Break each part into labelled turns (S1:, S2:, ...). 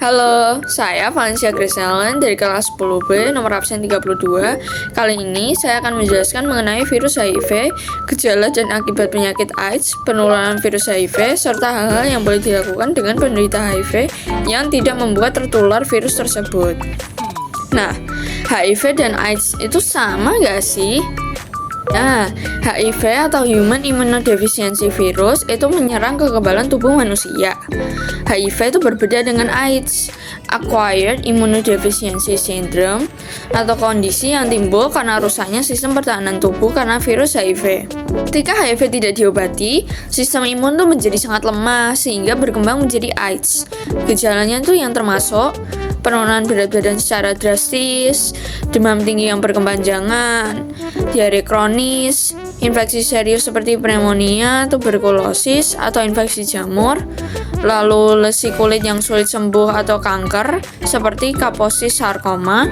S1: Halo, saya Valencia Griselen dari kelas 10B nomor absen 32. Kali ini saya akan menjelaskan mengenai virus HIV, gejala dan akibat penyakit AIDS, penularan virus HIV, serta hal-hal yang boleh dilakukan dengan penderita HIV yang tidak membuat tertular virus tersebut. Nah, HIV dan AIDS itu sama nggak sih? Nah, HIV atau Human Immunodeficiency Virus itu menyerang kekebalan tubuh manusia. HIV itu berbeda dengan AIDS, Acquired Immunodeficiency Syndrome, atau kondisi yang timbul karena rusaknya sistem pertahanan tubuh karena virus HIV. Ketika HIV tidak diobati, sistem imun tuh menjadi sangat lemah sehingga berkembang menjadi AIDS. Gejalanya tuh yang termasuk penurunan berat badan secara drastis, demam tinggi yang berkepanjangan, diare kronis, infeksi serius seperti pneumonia, tuberkulosis, atau infeksi jamur, lalu lesi kulit yang sulit sembuh atau kanker, seperti Kaposis sarkoma,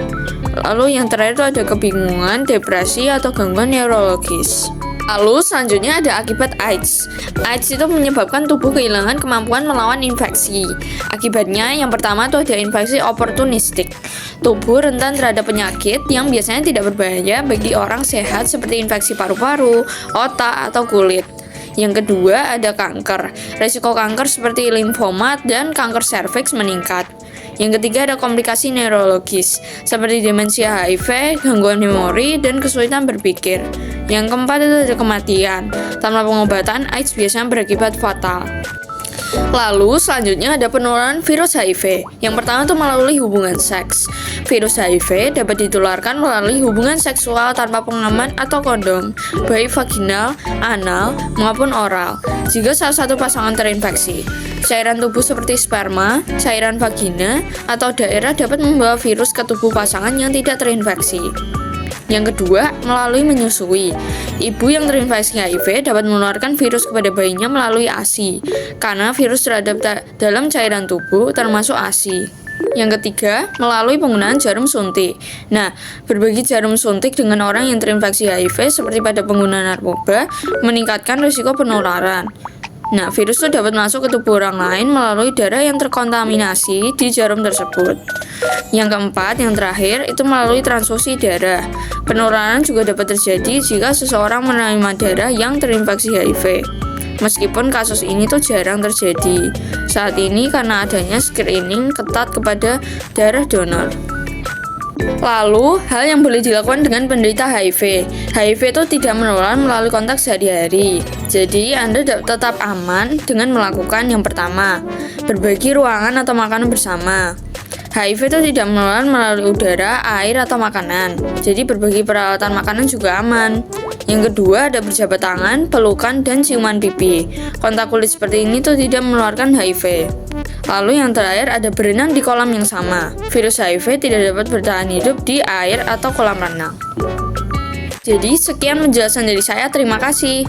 S1: lalu yang terakhir itu ada kebingungan, depresi, atau gangguan neurologis. Lalu selanjutnya ada akibat AIDS. AIDS itu menyebabkan tubuh kehilangan kemampuan melawan infeksi. Akibatnya yang pertama itu ada infeksi oportunistik. Tubuh rentan terhadap penyakit yang biasanya tidak berbahaya bagi orang sehat seperti infeksi paru-paru, otak, atau kulit. Yang kedua ada kanker. Risiko kanker seperti limfoma dan kanker serviks meningkat. Yang ketiga ada komplikasi neurologis, seperti demensia HIV, gangguan memori, dan kesulitan berpikir. Yang keempat itu ada kematian. Tanpa pengobatan, AIDS biasanya berakibat fatal. Lalu selanjutnya ada penularan virus HIV. Yang pertama itu melalui hubungan seks. Virus HIV dapat ditularkan melalui hubungan seksual tanpa pengaman atau kondom, baik vaginal, anal, maupun oral. Jika salah satu pasangan terinfeksi, cairan tubuh seperti sperma, cairan vagina, atau daerah dapat membawa virus ke tubuh pasangan yang tidak terinfeksi. Yang kedua, melalui menyusui. Ibu yang terinfeksi HIV dapat menularkan virus kepada bayinya melalui ASI, karena virus terhadap dalam cairan tubuh termasuk ASI. Yang ketiga, melalui penggunaan jarum suntik. Nah, berbagi jarum suntik dengan orang yang terinfeksi HIV seperti pada pengguna narkoba meningkatkan risiko penularan. Nah, virus itu dapat masuk ke tubuh orang lain melalui darah yang terkontaminasi di jarum tersebut. Yang keempat, yang terakhir, itu melalui transfusi darah. Penularan juga dapat terjadi jika seseorang menerima darah yang terinfeksi HIV. Meskipun kasus ini tuh jarang terjadi saat ini karena adanya screening ketat kepada darah donor. Lalu, hal yang boleh dilakukan dengan penderita HIV. HIV itu tidak menular melalui kontak sehari-hari. Jadi, Anda tetap aman dengan melakukan yang pertama, berbagi ruangan atau makanan bersama. HIV itu tidak menular melalui udara, air, atau makanan. Jadi, berbagi peralatan makanan juga aman. Yang kedua, ada berjabat tangan, pelukan, dan ciuman pipi. Kontak kulit seperti ini tuh tidak menularkan HIV. Lalu yang terakhir ada berenang di kolam yang sama. Virus HIV tidak dapat bertahan hidup di air atau kolam renang. Jadi sekian penjelasan dari saya, terima kasih.